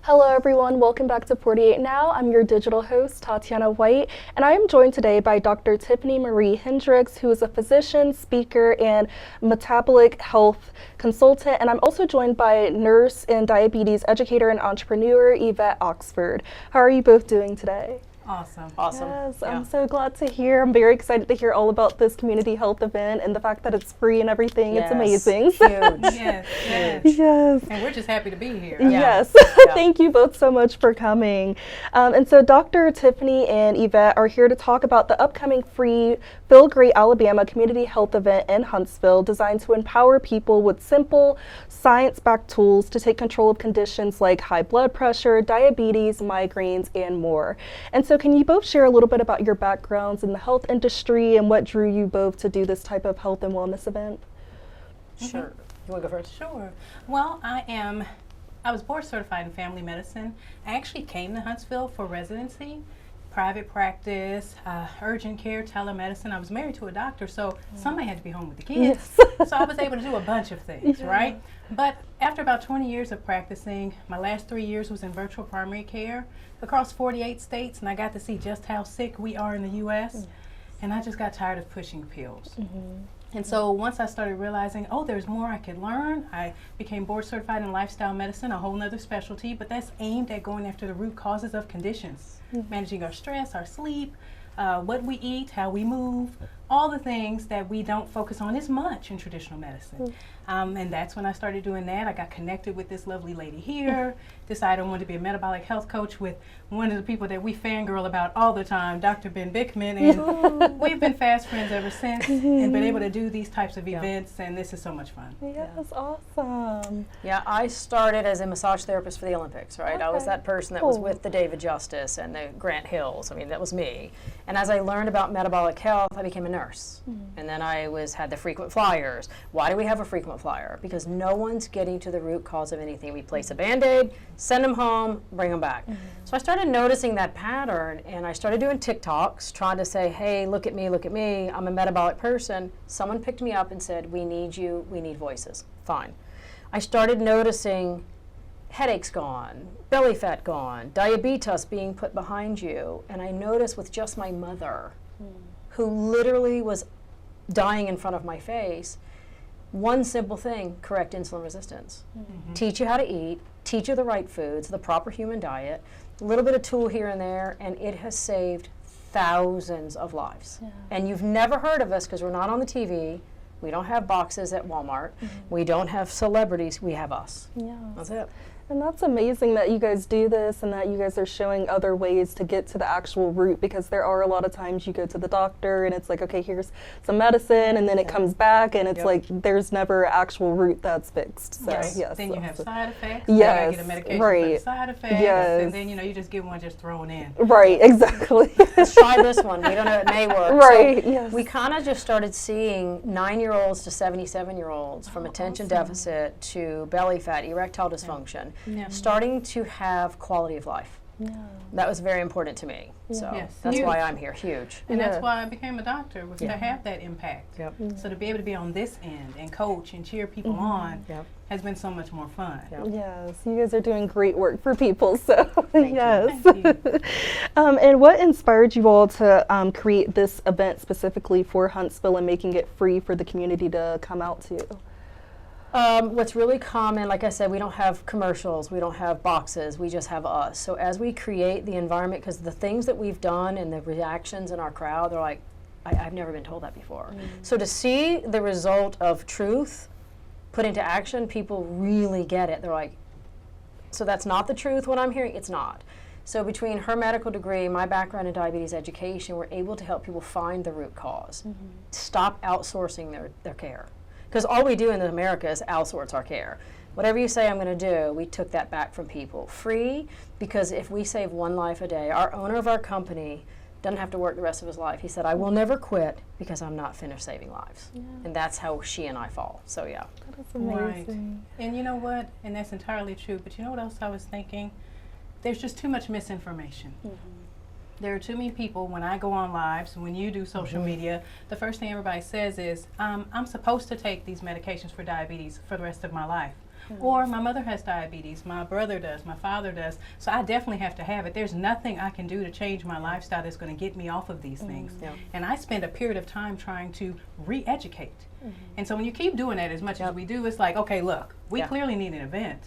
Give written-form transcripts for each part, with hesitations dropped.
Hello everyone, welcome back to 48 Now. I'm your digital host, Tatiana White, and I am joined today by Dr. Tiffany Marie Hendricks, who is a physician, speaker, and metabolic health consultant, and I'm also joined by nurse and diabetes educator and entrepreneur, Yvette Oxford. How are you both doing today? Awesome. Yes, yeah. I'm so glad to hear. I'm very excited to hear all about this community health event and the fact that it's free and everything. Yes. It's amazing. Huge. Yes. And we're just happy to be here. Yes. Thank you both so much for coming. And so Dr. Tiffany and Yvette are here to talk about the upcoming free Feel Great Alabama community health event in Huntsville designed to empower people with simple, science-backed tools to take control of conditions like high blood pressure, diabetes, migraines, and more. And so can you both share a little bit about your backgrounds in the health industry and what drew you both to do this type of health and wellness event? Sure. You want to go first? Sure. Well, I was board certified in family medicine. I actually came to Huntsville for residency, private practice, urgent care, telemedicine. I was married to a doctor, so somebody had to be home with the kids. Yes. So I was able to do a bunch of things, right? But after about 20 years of practicing, my last 3 years was in virtual primary care across 48 states, and I got to see just how sick we are in the U.S., and I just got tired of pushing pills. And so once I started realizing, oh, there's more I could learn, I became board certified in lifestyle medicine, a whole nother specialty, but that's aimed at going after the root causes of conditions, managing our stress, our sleep, what we eat, how we move, all the things that we don't focus on as much in traditional medicine. And that's when I started doing that. I got connected with this lovely lady here, decided I wanted to be a metabolic health coach with one of the people that we fangirl about all the time, Dr. Ben Bickman, and we've been fast friends ever since and been able to do these types of events, and this is so much fun. Yeah, that's awesome. Yeah, I started as a massage therapist for the Olympics, right? Okay. I was that person that was with the David Justice and the Grant Hills. I mean, that was me. And as I learned about metabolic health, I became a nurse. And then I had the frequent flyers. Why do we have a frequent flyer? Because no one's getting to the root cause of anything. We place a Band-Aid, send them home, bring them back. So I started noticing that pattern, and I started doing TikToks, trying to say, hey, look at me, I'm a metabolic person. Someone picked me up and said, we need you, we need voices. Fine. I started noticing headaches gone, belly fat gone, diabetes being put behind you, and I noticed with just my mother, who literally was dying in front of my face, one simple thing: correct insulin resistance. Teach you how to eat, teach you the right foods, the proper human diet, a little bit of tool here and there, and it has saved thousands of lives. And you've never heard of us because we're not on the TV. We don't have boxes at Walmart. We don't have celebrities. We have us. That's it. And that's amazing that you guys do this and that you guys are showing other ways to get to the actual root, because there are a lot of times you go to the doctor and it's like, okay, here's some medicine, and then it comes back and it's like there's never an actual root that's fixed. So, yes. Then you have side effects. Yes. You get a medication for the side effects. Yes. And then, you just get one just thrown in. Right, exactly. Let's try this one. We don't know, it may work. Right, So yes. we kind of just started seeing 9-year-olds to 77-year-olds from attention deficit to belly fat, erectile dysfunction, starting to have quality of life. That was very important to me. So that's why I'm here. Huge. And that's why I became a doctor, was to have that impact. So to be able to be on this end and coach and cheer people on has been so much more fun. Yes, you guys are doing great work for people, so yes. Thank you. And what inspired you all to create this event specifically for Huntsville and making it free for the community to come out to? What's really common, like I said, we don't have commercials, we don't have boxes, we just have us. So as we create the environment, because the things that we've done and the reactions in our crowd, they're like, I've never been told that before. So to see the result of truth put into action, people really get it. They're like, so that's not the truth, what I'm hearing? It's not. So between her medical degree, my background in diabetes education, we're able to help people find the root cause. Stop outsourcing their care. Because all we do in America is outsource our care. Whatever you say I'm going to do, we took that back from people. Free, because if we save one life a day, our owner of our company doesn't have to work the rest of his life. He said, I will never quit because I'm not finished saving lives. And that's how she and I fall. So yeah. That is amazing. Right. And you know what? And that's entirely true. But you know what else I was thinking? There's just too much misinformation. There are too many people, when I go on lives, when you do social media, the first thing everybody says is, I'm supposed to take these medications for diabetes for the rest of my life. Or my mother has diabetes, my brother does, my father does, so I definitely have to have it. There's nothing I can do to change my lifestyle that's going to get me off of these things. And I spend a period of time trying to re-educate. And so when you keep doing that as much as we do, it's like, okay, look, we clearly need an event.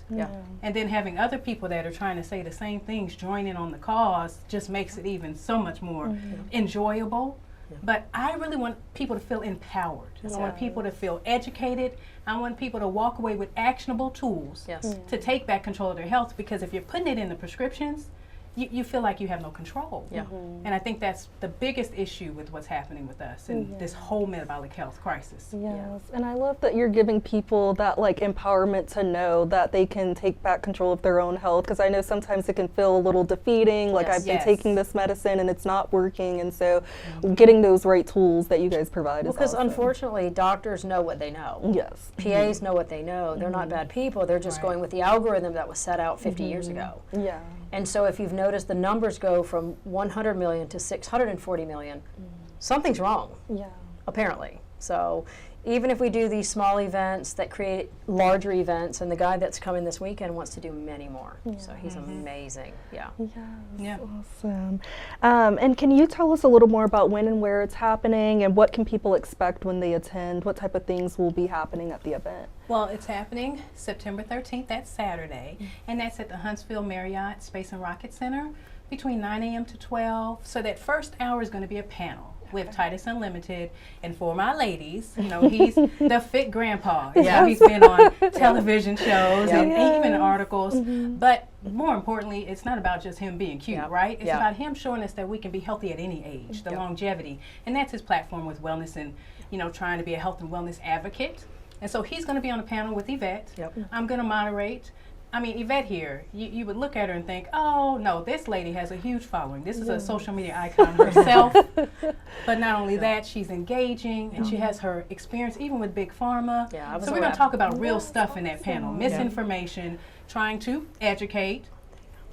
And then having other people that are trying to say the same things join in on the cause just makes it even so much more enjoyable. But I really want people to feel empowered. I want people to feel educated. I want people to walk away with actionable tools to take back control of their health, because if you're putting it in the prescriptions, you feel like you have no control. And I think that's the biggest issue with what's happening with us and this whole metabolic health crisis. And I love that you're giving people that like empowerment to know that they can take back control of their own health, because I know sometimes it can feel a little defeating, like I've been taking this medicine and it's not working, and so getting those right tools that you guys provide is because awesome. Unfortunately, doctors know what they know. PAs know what they know. They're not bad people. They're just going with the algorithm that was set out 50 years ago. And so if you've noticed the numbers go from 100 million to 640 million, something's wrong, apparently. So even if we do these small events that create larger events, and the guy that's coming this weekend wants to do many more. So he's amazing. Awesome. And can you tell us a little more about when and where it's happening, and what can people expect when they attend? What type of things will be happening at the event? Well, it's happening September 13th, that's Saturday, and that's at the Huntsville Marriott Space and Rocket Center between 9 a.m. to 12. So that first hour is going to be a panel with Titus Unlimited, and for my ladies, you know, he's the fit grandpa. He's been on television shows and even articles, but more importantly, it's not about just him being cute, right? It's about him showing us that we can be healthy at any age, the longevity, and that's his platform with wellness and, you know, trying to be a health and wellness advocate. And so he's going to be on a panel with Yvette. I'm going to moderate. I mean, Yvette here, you would look at her and think, oh, no, this lady has a huge following. This is a social media icon herself. But not only that, she's engaging, and she has her experience even with Big Pharma. So we're going to talk about real stuff in that panel. Misinformation, trying to educate.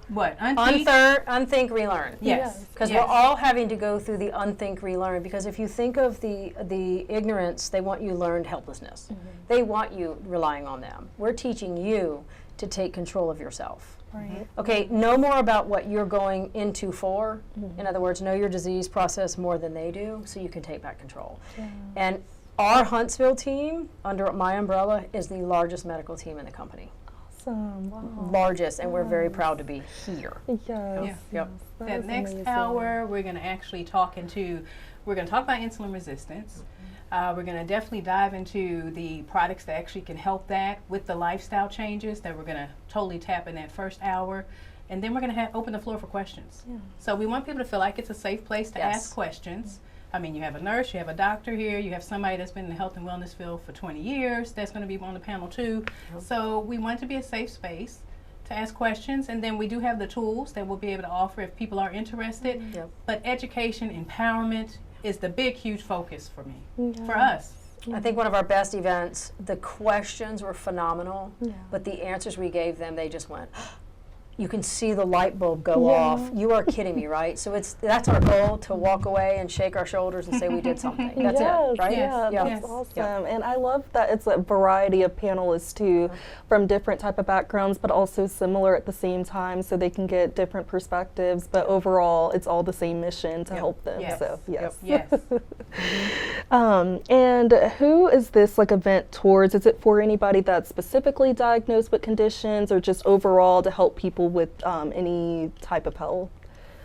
What? Unthink, relearn. Yes. Because we're all having to go through the unthink, relearn. Because if you think of the ignorance, they want you learned helplessness. They want you relying on them. We're teaching you to take control of yourself. Okay, know more about what you're going into for. In other words, know your disease process more than they do, so you can take back control. And our Huntsville team, under my umbrella, is the largest medical team in the company. Largest, and we're very proud to be here. That next hour, we're going to actually talk about insulin resistance. We're going to definitely dive into the products that actually can help that with the lifestyle changes that we're going to totally tap in that first hour. And then we're going to open the floor for questions. So we want people to feel like it's a safe place to ask questions. I mean, you have a nurse, you have a doctor here, you have somebody that's been in the health and wellness field for 20 years that's going to be on the panel too. So we want it to be a safe space to ask questions, and then we do have the tools that we'll be able to offer if people are interested. But education, empowerment is the big, huge focus for me, for us. I think one of our best events, the questions were phenomenal, but the answers we gave them, they just went, you can see the light bulb go off. You are kidding me, right? So that's our goal, to walk away and shake our shoulders and say we did something. That's it, right? That's awesome. And I love that it's a variety of panelists too, from different type of backgrounds, but also similar at the same time, so they can get different perspectives, but overall it's all the same mission to help them. So and who is this event towards? Is it for anybody that's specifically diagnosed with conditions, or just overall to help people with any type of health?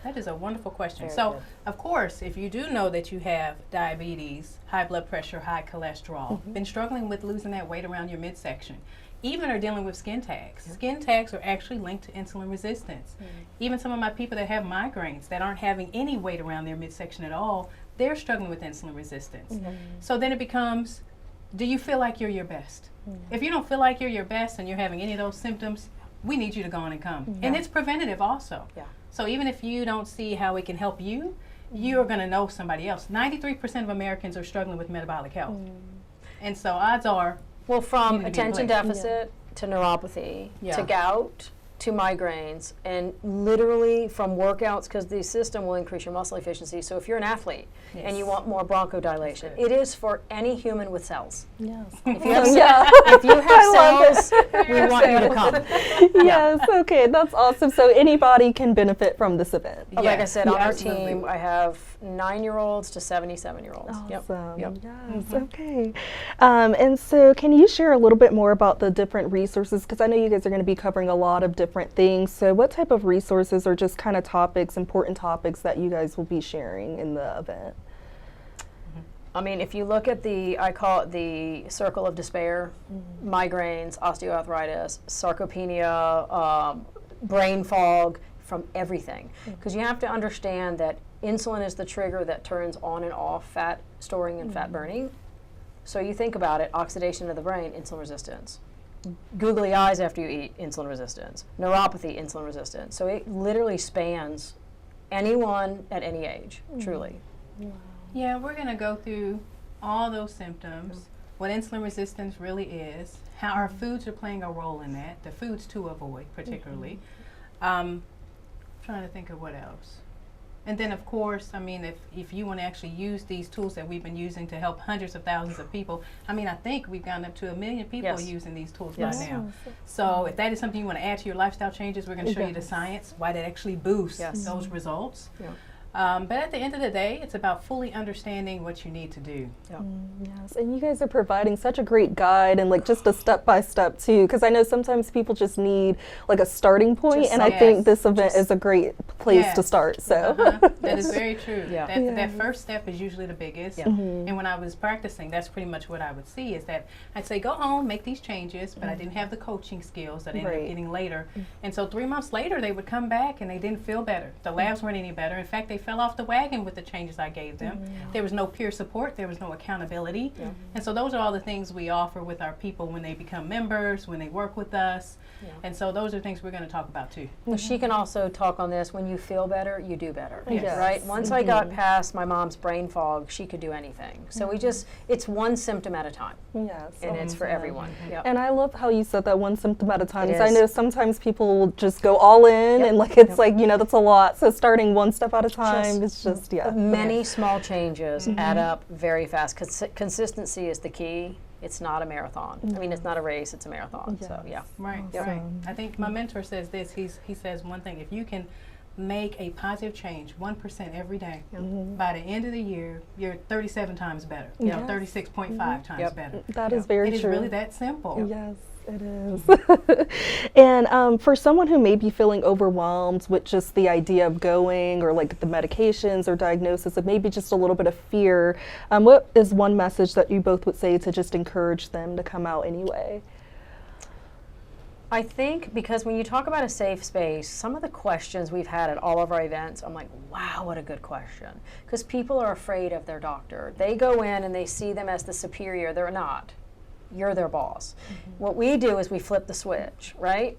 That is a wonderful question. So, of course, if you do know that you have diabetes, high blood pressure, high cholesterol, been struggling with losing that weight around your midsection, even are dealing with skin tags. Skin tags are actually linked to insulin resistance. Even some of my people that have migraines that aren't having any weight around their midsection at all, they're struggling with insulin resistance. So then it becomes, do you feel like you're your best? If you don't feel like you're your best and you're having any of those symptoms, we need you to go on and come. And it's preventative also. So even if you don't see how it can help you, you're going to know somebody else. 93% of Americans are struggling with metabolic health. And so odds are, well, from attention deficit to neuropathy to gout to migraines, and literally from workouts, because the system will increase your muscle efficiency. So if you're an athlete and you want more bronchodilation, it is for any human with cells. Yes. If you have, if you have cells, we want you to come. Yes, okay, that's awesome. So anybody can benefit from this event. Like I said, on our absolutely. team, I have 9-year-olds to 77-year-olds. Awesome. Yep. Yes, okay. And so can you share a little bit more about the different resources? Because I know you guys are going to be covering a lot of different things. So what type of resources or just kind of topics, important topics that you guys will be sharing in the event? I mean, if you look at I call it the circle of despair, migraines, osteoarthritis, sarcopenia, brain fog, from everything. Because you have to understand that insulin is the trigger that turns on and off fat storing and fat burning. So you think about it, oxidation of the brain, insulin resistance. Googly eyes after you eat, insulin resistance. Neuropathy, insulin resistance. So it literally spans anyone at any age, truly. Yeah, we're going to go through all those symptoms, what insulin resistance really is, how our foods are playing a role in that, the foods to avoid particularly. Trying to think of what else. And then, of course, I mean, if you want to actually use these tools that we've been using to help hundreds of thousands of people, I mean, I think we've gotten up to 1 million people using these tools right now. So if that is something you want to add to your lifestyle changes, we're going to show you the science, why that actually boosts those results. But at the end of the day, it's about fully understanding what you need to do. Yes, and you guys are providing such a great guide and like just a step-by-step too, because I know sometimes people just need like a starting point, and I think this event is a great place to start. So that is very true. That first step is usually the biggest. And when I was practicing, that's pretty much what I would see is that I'd say, go home, make these changes, but I didn't have the coaching skills that I ended up getting later. And so 3 months later, they would come back and they didn't feel better. The labs weren't any better. In fact, they fell off the wagon with the changes I gave them. There was no peer support, there was no accountability. And so those are all the things we offer with our people when they become members, when they work with us. And so those are things we're going to talk about too. Well, she can also talk on this. When you feel better, you do better. Right? Once I got past my mom's brain fog, she could do anything. So we just, it's one symptom at a time. Yes. And it's for everyone. And I love how you said that, one symptom at a time. Because I know sometimes people will just go all in and like it's like, you know, that's a lot. So starting one step at a time is just, many small changes add up very fast. Consistency is the key. It's not a marathon. I mean, it's not a race, it's a marathon. So, Right. I think my mentor says this. He says one thing, if you can make a positive change 1% every day, by the end of the year, you're 37 times better. You know, 36.5 times better. That is very true. It is really that simple. Yes. It is. And for someone who may be feeling overwhelmed with just the idea of going or like the medications or diagnosis, and maybe just a little bit of fear, what is one message that you both would say to just encourage them to come out anyway? I think because when you talk about a safe space, some of the questions we've had at all of our events, I'm like, wow, what a good question. Because people are afraid of their doctor. They go in and they see them as the superior. They're not. You're their boss. What we do is we flip the switch, right?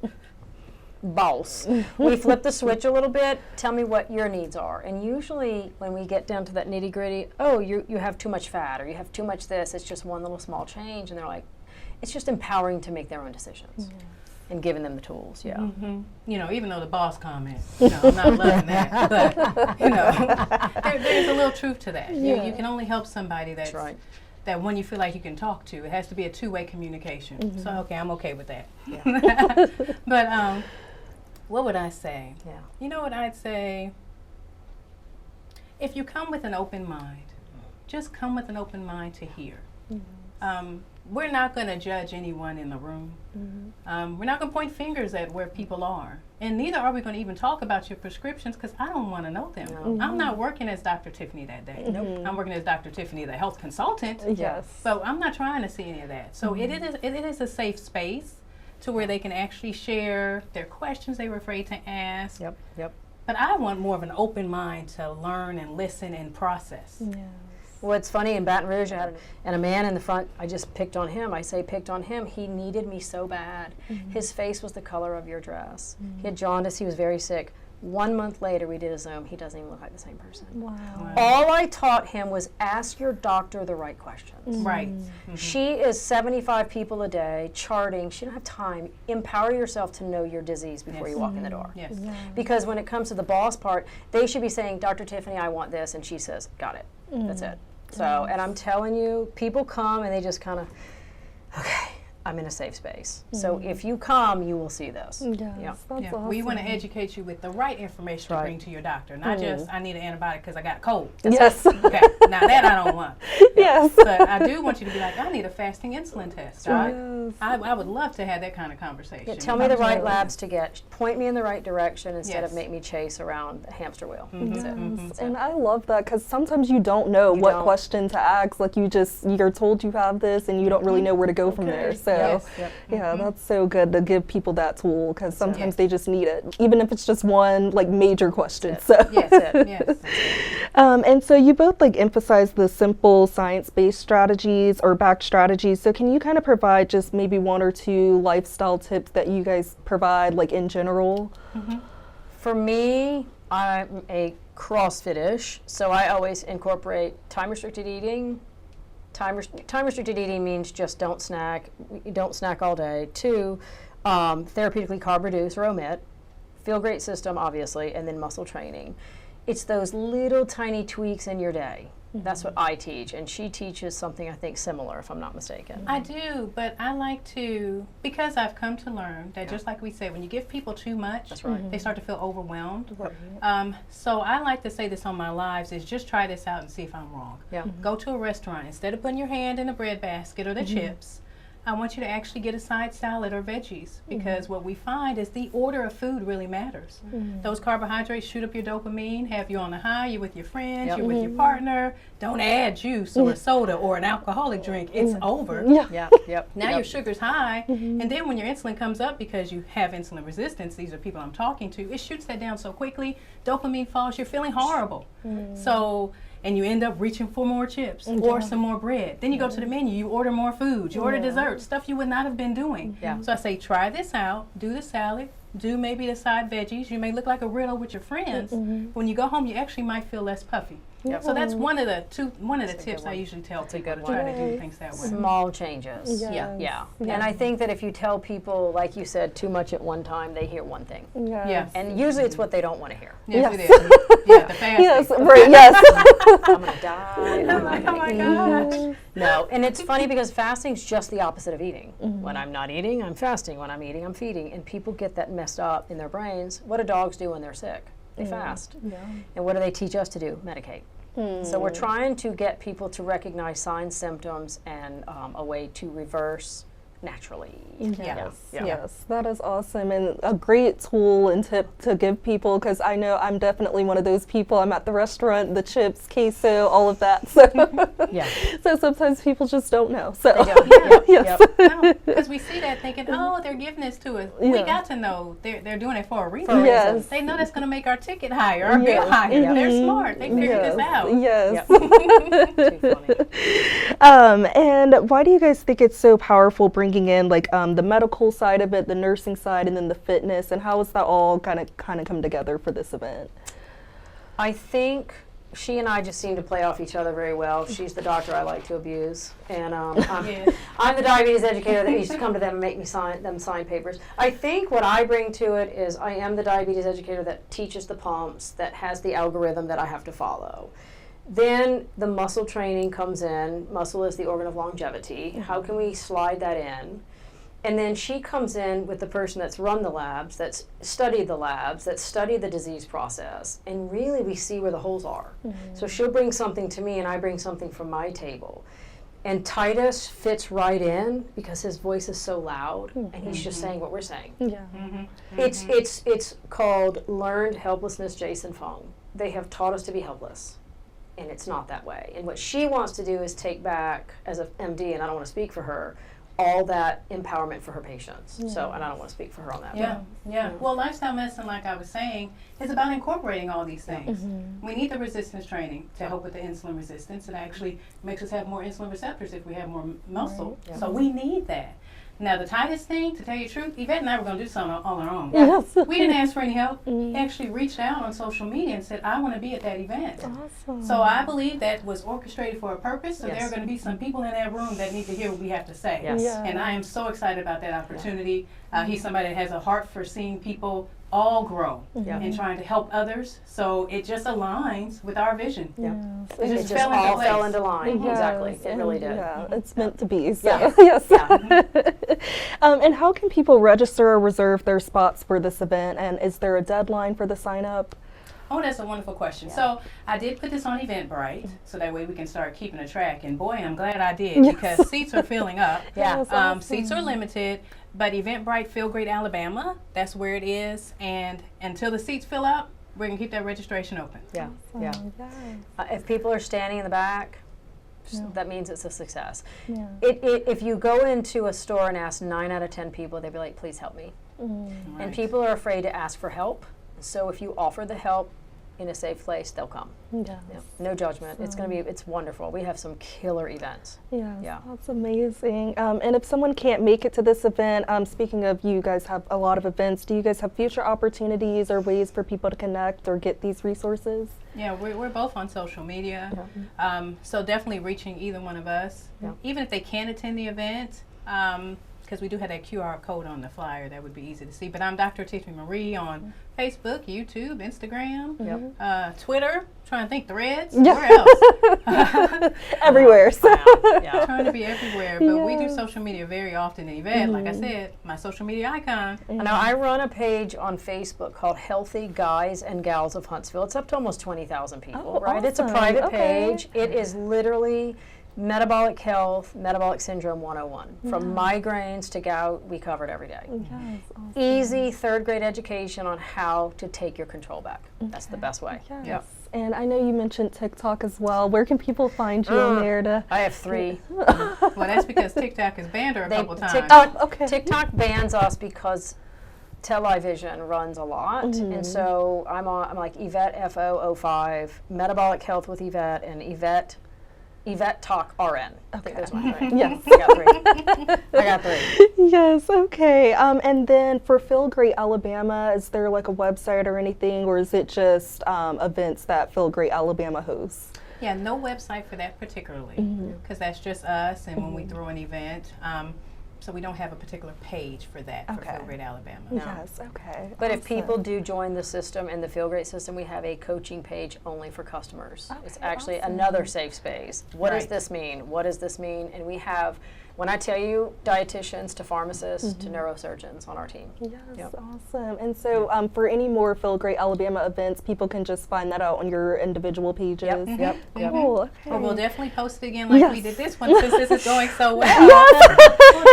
Boss. We flip the switch a little bit, tell me what your needs are. And usually when we get down to that nitty gritty, oh, you have too much fat or you have too much this, it's just one little small change. And they're like, it's just empowering to make their own decisions and giving them the tools, You know, even though the boss comment, you know, I'm not loving that, but, you know, there's a little truth to that. You can only help somebody that's that one you feel like you can talk to. It has to be a two-way communication. So, okay, I'm okay with that. But what would I say? You know what I'd say? If you come with an open mind, just come with an open mind to hear. We're not going to judge anyone in the room. We're not going to point fingers at where people are. And neither are we going to even talk about your prescriptions because I don't want to know them. I'm not working as Dr. Tiffany that day. I'm working as Dr. Tiffany, the health consultant. So I'm not trying to see any of that. So it is a safe space to where they can actually share their questions they were afraid to ask. But I want more of an open mind to learn and listen and process. Well, it's funny, in Baton Rouge, I had a man in the front, I just picked on him. I say picked on him. He needed me so bad. His face was the color of your dress. He had jaundice, he was very sick. 1 month later, we did a Zoom. He doesn't even look like the same person. Wow. All I taught him was ask your doctor the right questions. Right. She is 75 people a day, charting. She don't have time. Empower yourself to know your disease before you walk in the door. Yes. Because when it comes to the boss part, they should be saying, Dr. Tiffany, I want this, and she says, got it. That's it. So, and I'm telling you, people come and they just kind of, okay, I'm in a safe space. So if you come, you will see this. Yes, Yeah. that's Yeah. awesome. We want to educate you with the right information Right. to bring to your doctor, not just I need an antibiotic because I got a cold. Yes. Okay, now that I don't want. Yes. But I do want you to be like, I need a fasting insulin test. Yes. I would love to have that kind of conversation. Yeah, tell me the right Absolutely. labs to get. Point me in the right direction instead of Yes. make me chase around the hamster wheel. That's it. Yes, and I love that because sometimes you don't know You what don't. question to ask. Like you're told you have this, and you don't really know where to go from there. So, Yes. Yep. yeah, that's so good to give people that tool because sometimes Yes. they just need it, even if it's just one like major question. That's So, Yes, That's it. yes. and so you both like emphasize the simple science-based strategies or backed strategies. So can you kind of provide just maybe one or two lifestyle tips that you guys provide, like in general? For me, I'm a CrossFit-ish, so I always incorporate time-restricted eating. Time-restricted eating means just don't snack. You don't snack all day. 2, therapeutically carb reduce or omit. Feel great system, obviously, and then muscle training. It's those little tiny tweaks in your day. That's what I teach, and she teaches something I think similar, if I'm not mistaken. I do, but I like to, because I've come to learn that just like we said, when you give people too much, That's right. they start to feel overwhelmed. So I like to say this on my lives is just try this out and see if I'm wrong. Yeah. Go to a restaurant. Instead of putting your hand in the bread basket or the chips, I want you to actually get a side salad or veggies because what we find is the order of food really matters. Those carbohydrates shoot up your dopamine, have you on the high, you're with your friends, Yep. you're with your partner. Don't add juice or a soda or an alcoholic drink. It's over. Yeah. Yep. Now Yep. your sugar's high, and then when your insulin comes up because you have insulin resistance, these are people I'm talking to, it shoots that down so quickly, dopamine falls, you're feeling horrible. So, and you end up reaching for more chips or some more bread. Then you go to the menu, you order more food, you order dessert, stuff you would not have been doing. Yeah. So I say, try this out, do the salad, do maybe the side veggies. You may look like a riddle with your friends. When you go home, you actually might feel less puffy. Yep. So that's one of the tips I one. usually tell That's a people good to try one. to do things that way. Small changes. Yes. Yeah. And I think that if you tell people, like you said, too much at one time, they hear one thing. Yes. And usually it's what they don't want to hear. Yes, Yes. it is. Yeah, the fasting. Yes, right, yes. I'm going to die. I'm like, oh my gosh. No, and it's funny because fasting's just the opposite of eating. When I'm not eating, I'm fasting. When I'm eating, I'm feeding. And people get that messed up in their brains. What do dogs do when they're sick? They fast. And what do they teach us to do? Medicate. So we're trying to get people to recognize signs, symptoms, and a way to reverse naturally. Yes, Yeah. yes, that is awesome and a great tool and tip to give people because I know I'm definitely one of those people. I'm at the restaurant, the chips, queso, all of that. So, Yeah. so sometimes people just don't know. So, They don't. yes. No, because we see that thinking, oh, they're giving this to us. We Yeah. got to know they're doing it for a reason. For a reason. Yes. They know that's going to make our ticket higher, our bill Yeah. higher. They're Mhm. smart. They figured Yes. this out. Yes. Too funny. And why do you guys think it's so powerful bringing in like the medical side of it, the nursing side, and then the fitness, and how has that all kind of come together for this event? I think she and I just seem to play off each other very well. She's the doctor I like to abuse, and Yeah. I'm the diabetes educator that used to come to them and make me sign papers. I think what I bring to it is I am the diabetes educator that teaches the pumps, that has the algorithm that I have to follow. Then the muscle training comes in. Muscle is the organ of longevity. How can we slide that in? And then she comes in with the person that's run the labs, that's studied the labs, that's studied the disease process, and really we see where the holes are. So she'll bring something to me and I bring something from my table. And Titus fits right in because his voice is so loud and he's just saying what we're saying. Yeah. It's called learned helplessness, Jason Fung. They have taught us to be helpless, and it's not that way. And what she wants to do is take back, as an MD, and I don't want to speak for her, all that empowerment for her patients. So, and I don't want to speak for her on that. Yeah, yeah. Well, lifestyle medicine, like I was saying, is about incorporating all these things. We need the resistance training to help with the insulin resistance. It actually makes us have more insulin receptors if we have more muscle. Right. So we need that. Now, the tightest thing, to tell you the truth, Yvette and I were going to do something on our own. Yes. We didn't ask for any help. He actually reached out on social media and said, I want to be at that event. Awesome. So I believe that was orchestrated for a purpose. So Yes. there are going to be some people in that room that need to hear what we have to say. Yes. Yeah. And I am so excited about that opportunity. He's somebody that has a heart for seeing people all grow Yeah. and trying to help others. So it just aligns with our vision. Yeah. Yes. It It just just fell into all place. fell into line. Yes, Exactly. It and really did. Yeah, it's meant to be. So. Yeah. Yes. Yeah. And how can people register or reserve their spots for this event? And is there a deadline for the sign up? Oh, that's a wonderful question. So I did put this on Eventbrite, so that way we can start keeping a track. And boy, I'm glad I did, Yes. because seats are filling up. Yeah. That's awesome. Seats are limited, but Eventbrite Feel Great Alabama, that's where it is. And until the seats fill up, we're going to keep that registration open. Yeah. Yeah. Yes. If people are standing in the back, Yeah. that means it's a success. Yeah. If you go into a store and ask 9 out of 10 people, they'll be like, please help me. Mm. And Right. people are afraid to ask for help. So if you offer the help in a safe place, they'll come. Yes. Yeah. No judgment. It's wonderful. We have some killer events. Yes, Yeah. that's amazing. And if someone can't make it to this event, speaking of, you guys have a lot of events. Do you guys have future opportunities or ways for people to connect or get these resources? Yeah, we're both on social media, so definitely reaching either one of us. Yeah. Even if they can't attend the event, because we do have that QR code on the flyer, that would be easy to see. But I'm Dr. Tiffany Marie on Facebook, YouTube, Instagram, Yep. Twitter, trying to think, Threads, Yeah. where else? Everywhere. So. Yeah. Trying to be everywhere, but we do Yes. social media very often. And Yvette, like I said, my social media icon. Now, I run a page on Facebook called Healthy Guys and Gals of Huntsville. It's up to almost 20,000 people, Oh, right? It's a awesome. private Okay. page. It is literally metabolic health, metabolic syndrome 101. From migraines to gout, we cover it every day. Yes, awesome. Easy 3rd grade education on how to take your control back. That's the best way. Yes. Yep. And I know you mentioned TikTok as well. Where can people find you on there to? I have 3. Well, that's because TikTok has banned her a couple times. TikTok, Okay. TikTok bans us because television runs a lot, and so I'm like Yvette FO05, Metabolic Health with Yvette, and Yvette Talk RN. I think there's one, right? Yes. I got 3. Yes, okay. And then for Feel Great Alabama, is there like a website or anything, or is it just events that Feel Great Alabama hosts? Yeah, no website for that particularly, because that's just us, and when we throw an event, so we don't have a particular page for that for Okay. Feel Great Alabama. Yes, okay. But if awesome. people do join the system and the Feel Great system, we have a coaching page only for customers. It's Okay, actually awesome. another safe space. What does Right. this mean? What does this mean? And we have, when I tell you, dietitians to pharmacists to neurosurgeons on our team. Yes, Yep. awesome. And so for any more Feel Great Alabama events, people can just find that out on your individual pages. Yep, yep, yep. Cool, okay. But we'll definitely post it again like we Yes. did this one, since this is going so well.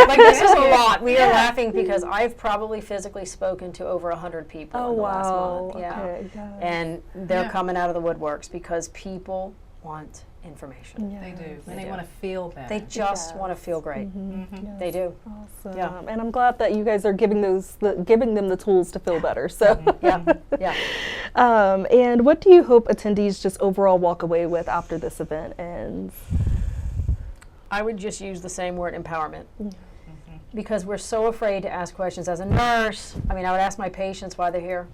Like, this is a lot. We are laughing because I've probably physically spoken to over 100 people Oh, in the last wow. month. Yeah. Okay, yes. And they're Yeah. coming out of the woodworks because people want information. They do, They and they do. want to feel better. They just Yes. want to feel great. They do. Awesome. Yeah. And I'm glad that you guys are giving them the tools to feel better. So, Yeah, yeah. and what do you hope attendees just overall walk away with after this event ends? I would just use the same word, empowerment. Because we're so afraid to ask questions. As a nurse, I mean, I would ask my patients why they're here.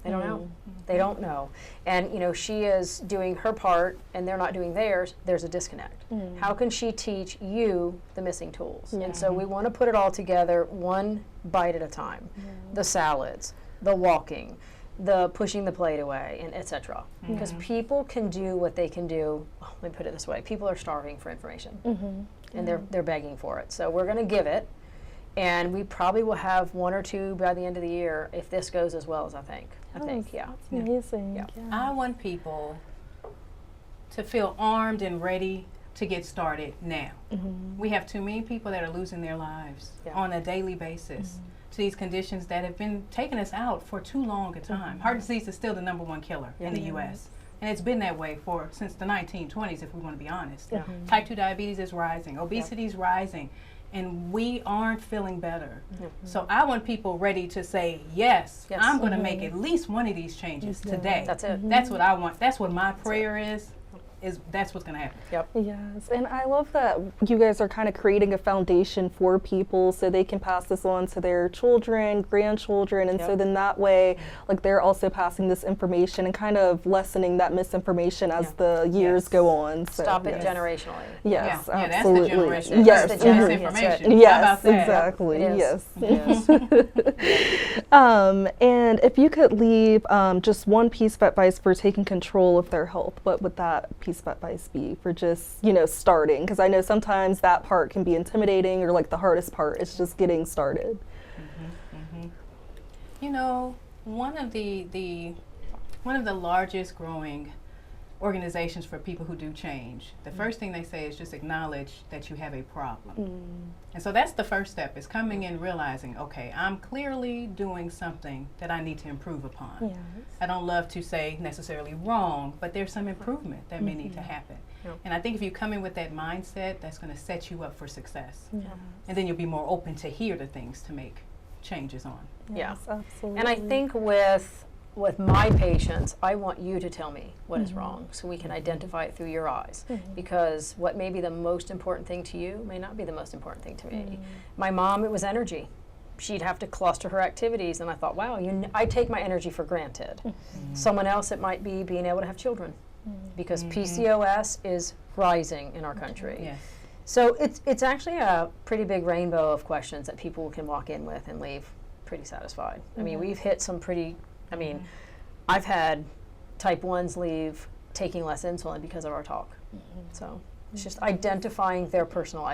They don't know. They don't know. And, you know, she is doing her part and they're not doing theirs. There's a disconnect. How can she teach you the missing tools? And so we want to put it all together one bite at a time. The salads, the walking, the pushing the plate away, and et cetera. Because people can do what they can do. Oh, let me put it this way. People are starving for information. And they're begging for it. So we're going to give it. And we probably will have 1 or 2 by the end of the year if this goes as well as I think. Yeah. That's amazing. Yeah. I want people to feel armed and ready to get started now. We have too many people that are losing their lives on a daily basis to these conditions that have been taking us out for too long a time. Heart disease is still the #1 killer in the U.S. And it's been that way since the 1920s, if we want to be honest. Type 2 diabetes is rising, obesity is rising, and we aren't feeling better. So I want people ready to say, yes. I'm going to make at least one of these changes today. That's it. That's what I want. That's what my prayer is. that's what's going to happen. Yep. Yes, and I love that you guys are kind of creating a foundation for people so they can pass this on to their children, grandchildren, and so then that way, like, they're also passing this information and kind of lessening that misinformation as the years go on. So, Stop it generationally. Yes, yeah, absolutely. that's the generation. Yes, That's the misinformation. Yes, How about that? exactly. It Yes. is. And if you could leave just one piece of advice for taking control of their health, what would that piece of advice be for just, starting? Because I know sometimes that part can be intimidating, or like the hardest part is just getting started. One of the largest growing organizations for people who do change, the first thing they say is just acknowledge that you have a problem. And so that's the first step, is coming in realizing, okay, I'm clearly doing something that I need to improve upon. Yes. I don't love to say necessarily wrong, but there's some improvement that may need to happen. And I think if you come in with that mindset, that's going to set you up for success. And then you'll be more open to hear the things to make changes on. Yes, absolutely. And I think with my patients, I want you to tell me what is wrong so we can identify it through your eyes. Because what may be the most important thing to you may not be the most important thing to me. My mom, it was energy. She'd have to cluster her activities, and I thought, wow, I take my energy for granted. Someone else, it might be being able to have children, because PCOS is rising in our country. Yes. So it's actually a pretty big rainbow of questions that people can walk in with and leave pretty satisfied. I mean, we've hit some pretty, I've had type 1s leave taking less insulin because of our talk. So it's just identifying their personal,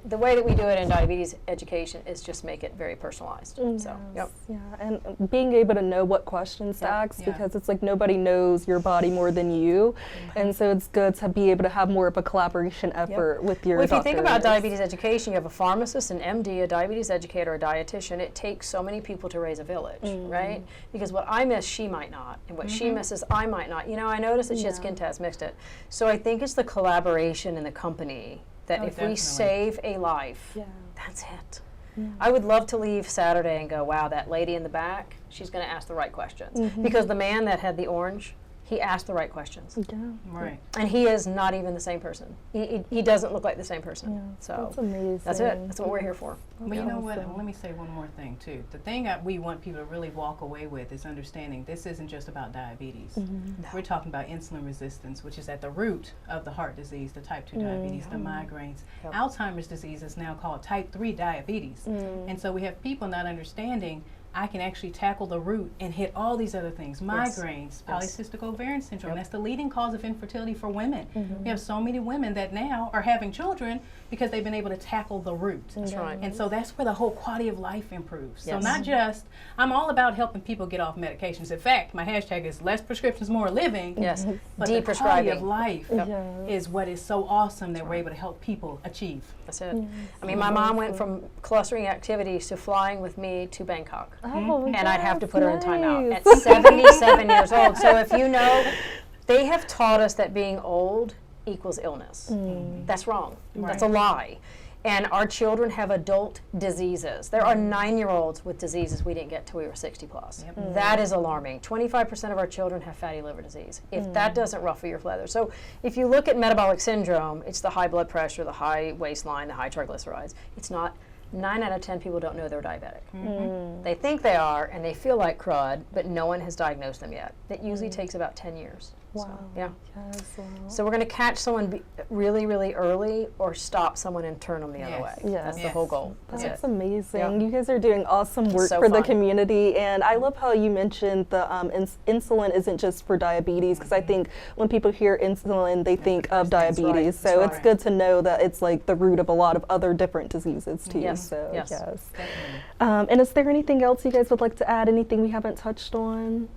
the way that we do it in diabetes education is just make it very personalized. So, yep. Yeah, and being able to know what questions to ask, because it's like nobody knows your body more than you, and so it's good to be able to have more of a collaboration effort with your If you think about doctors. diabetes education, you have a pharmacist, an MD, a diabetes educator, a dietitian. It takes so many people to raise a village, right? Because what I miss, she might not, and what she misses, I might not. I noticed that she had skin tests, mixed it. So I think it's the collaboration in the company that if we save a life, that's it. I would love to leave Saturday and go, wow, that lady in the back, she's going to ask the right questions. Because the man that had the orange, he asked the right questions. Right. And he is not even the same person. He doesn't look like the same person. So That's amazing. that's it. That's what we're here for. But you know what? Let me say one more thing too. The thing that we want people to really walk away with is understanding this isn't just about diabetes. We're talking about insulin resistance, which is at the root of the heart disease, the type 2 diabetes, the migraines. Alzheimer's disease is now called type 3 diabetes. And so we have people not understanding I can actually tackle the root and hit all these other things. Migraines, polycystic ovarian syndrome, that's the leading cause of infertility for women. We have so many women that now are having children because they've been able to tackle the root. That's right. And so that's where the whole quality of life improves. So not just, I'm all about helping people get off medications. In fact, my hashtag is less prescriptions, more living. But the quality of life is what is so awesome that we're able to help people achieve. That's it. I mean, my mom went from clustering activities to flying with me to Bangkok. And I'd have to put her in timeout at 77 years old. So if you know, they have taught us that being old equals illness. That's wrong. That's a lie. And our children have adult diseases. There are 9-year-olds with diseases we didn't get till we were 60 plus. That is alarming. 25% of our children have fatty liver disease. If that doesn't ruffle your feathers. So if you look at metabolic syndrome, it's the high blood pressure, the high waistline, the high triglycerides. It's not. 9 out of 10 people don't know they're diabetic. They think they are, and they feel like crud, but no one has diagnosed them yet. It usually takes about 10 years. Wow. So, yeah. Yes, wow. So we're going to catch someone really, really early or stop someone and turn them the other way. Yes. That's the whole goal. That's amazing. You guys are doing awesome work So for the fun. community, and I love how you mentioned the insulin isn't just for diabetes, because I think when people hear insulin, they think of diabetes. So it's good to know that it's like the root of a lot of other different diseases too. So yes. And is there anything else you guys would like to add? Anything we haven't touched on?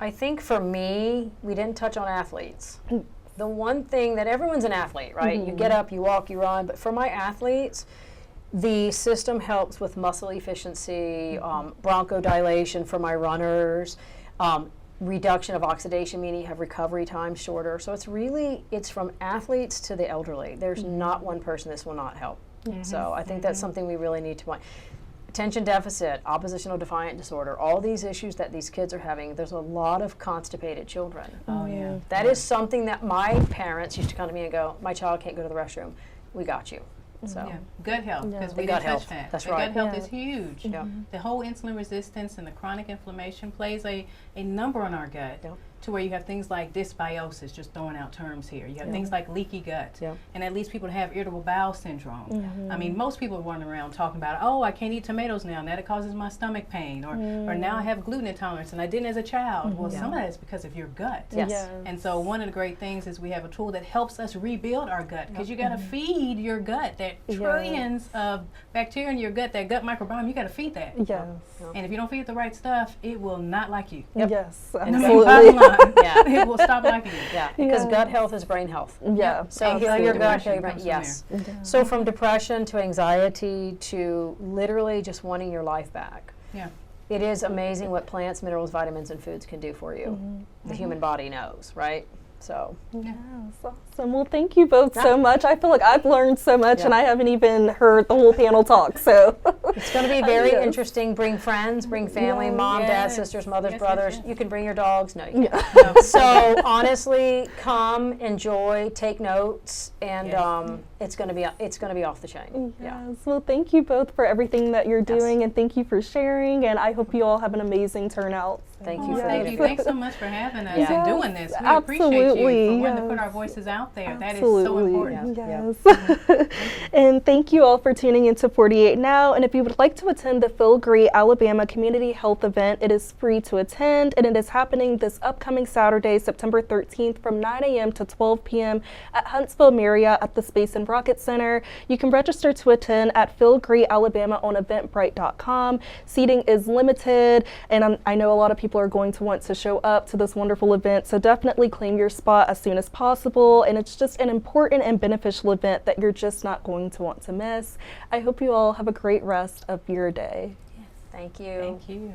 I think for me, we didn't touch on athletes. The one thing that everyone's an athlete, right? You get up, you walk, you run. But for my athletes, the system helps with muscle efficiency, bronchodilation for my runners, reduction of oxidation, meaning you have recovery time shorter. So it's from athletes to the elderly. There's not one person this will not help. So I think that's something we really need to mind. attention deficit, oppositional defiant disorder, all these issues that these kids are having, there's a lot of constipated children. Oh, yeah. That is something that my parents used to come to me and go, my child can't go to the restroom. We got you. So. Yeah, gut health, because we gut didn't touch health. that. That's the right. gut health Yeah. is huge. Yeah. The whole insulin resistance and the chronic inflammation plays a number on our gut. Yeah. To where you have things like dysbiosis, just throwing out terms here. You have Yeah. things like leaky gut, Yeah. and that leads people to have irritable bowel syndrome. I mean, most people are running around talking about, oh, I can't eat tomatoes now. Now it causes my stomach pain, or now I have gluten intolerance, and I didn't as a child. Well, some of that is because of your gut. Yes. And so one of the great things is we have a tool that helps us rebuild our gut, because you got to feed your gut that trillions of bacteria in your gut, that gut microbiome. You got to feed that. Yes. And if you don't feed the right stuff, it will not like you. Yes, And the bottom absolutely. line, Yeah. it will stop liking you. Yeah, because Yeah. gut health is brain health. Yeah. So heal your gut, Depression heal your brain. comes from Yes. there. So from depression to anxiety to literally just wanting your life back. Yeah. It is amazing what plants, minerals, vitamins, and foods can do for you. The human body knows, right? So. Yes, awesome. Well, thank you both so much. I feel like I've learned so much, and I haven't even heard the whole panel talk. So It's going to be very Yes. interesting. Bring friends, bring family, Yes. mom, dad, Yes. sisters, mothers, Yes, brothers. yes. You can bring your dogs. No, you can't. No. So honestly, come, enjoy, take notes, and Yes. it's going to be off the chain. Yeah. Yes. Well, thank you both for everything that you're Yes. doing, and thank you for sharing. And I hope you all have an amazing turnout. Thank Oh, you for thank being you. here. Thanks so much for having us Yes. and doing this. We appreciate you Absolutely, for wanting to put yes. our voices out there. That is so Absolutely. important. Yes. And thank you all for tuning into 48 Now. And if you would like to attend the Phil Gray, Alabama Community Health Event, it is free to attend, and it is happening this upcoming Saturday, September 13th from 9 a.m. to 12 p.m. at Huntsville Marriott at the Space and Rocket Center. You can register to attend at Phil Gray, Alabama on eventbrite.com. Seating is limited, and I know a lot of people are going to want to show up to this wonderful event, so definitely claim your spot as soon as possible. And it's just an important and beneficial event that you're just not going to want to miss. I hope you all have a great rest of your day. Thank you. Thank you.